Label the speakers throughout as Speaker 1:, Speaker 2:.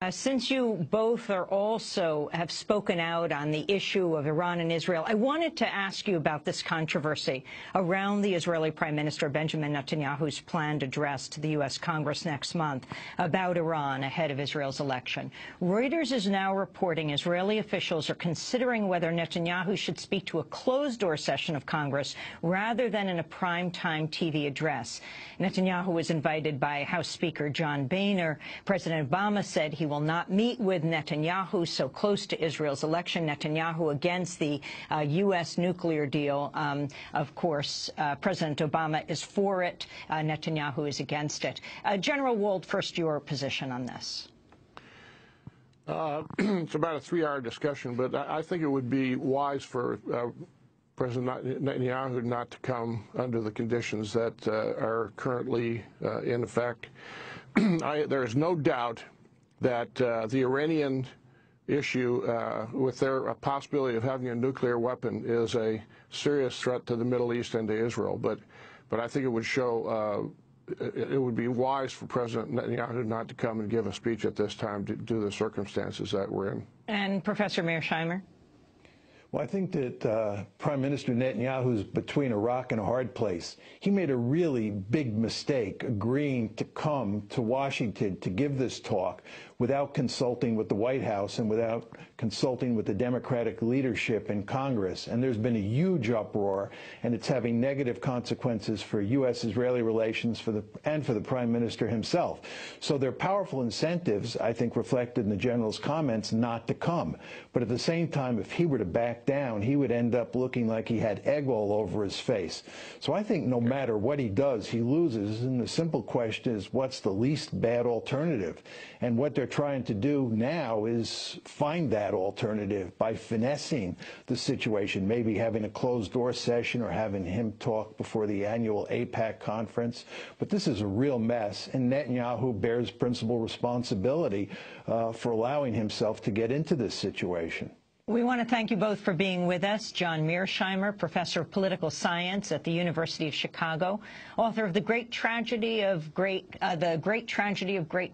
Speaker 1: Since you both have spoken out on the issue of Iran and Israel, I wanted to ask you about this controversy around the Israeli Prime Minister Benjamin Netanyahu's planned address to the U.S. Congress next month about Iran ahead of Israel's election. Reuters is now reporting Israeli officials are considering whether Netanyahu should speak to a closed-door session of Congress rather than in a prime-time TV address. Netanyahu was invited by House Speaker John Boehner. President Obama said he will not meet with Netanyahu so close to Israel's election. Netanyahu against the U.S. nuclear deal. Of course, President Obama is for it. Netanyahu is against it. General Wold, first your position on this.
Speaker 2: It's about a 3-hour discussion, but I think it would be wise for President Netanyahu not to come under the conditions that are currently in effect. There is no doubt that the Iranian issue, with their possibility of having a nuclear weapon, is a serious threat to the Middle East and to Israel. But I think it would show it would be wise for President Netanyahu not to come and give a speech at this time due to the circumstances that we're in.
Speaker 1: And Professor Mearsheimer?
Speaker 3: Well, I think that Prime Minister Netanyahu is between a rock and a hard place. He made a really big mistake agreeing to come to Washington to give this talk without consulting with the White House and without consulting with the Democratic leadership in Congress. And there's been a huge uproar, and it's having negative consequences for U.S.-Israeli relations and for the Prime Minister himself. So there are powerful incentives, I think, reflected in the General's comments not to come. But at the same time, if he were to back down, he would end up looking like he had egg all over his face. So I think no matter what he does, he loses. And the simple question is, what's the least bad alternative? And what they're trying to do now is find that alternative by finessing the situation, maybe having a closed-door session or having him talk before the annual AIPAC conference. But this is a real mess, and Netanyahu bears principal responsibility for allowing himself to get into this situation.
Speaker 1: We want to thank you both for being with us. John Mearsheimer, professor of political science at the University of Chicago, author of The Great Tragedy of Great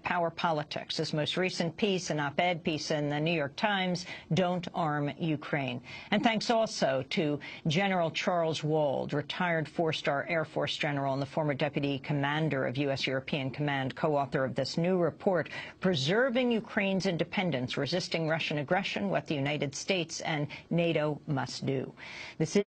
Speaker 1: Power Politics. His most recent piece, an op-ed piece in the New York Times, Don't Arm Ukraine. And thanks also to General Charles Wold, retired 4-star Air Force general and the former deputy commander of U.S. European Command, co-author of this new report, Preserving Ukraine's Independence, Resisting Russian Aggression, What the United States and NATO Must Do. This is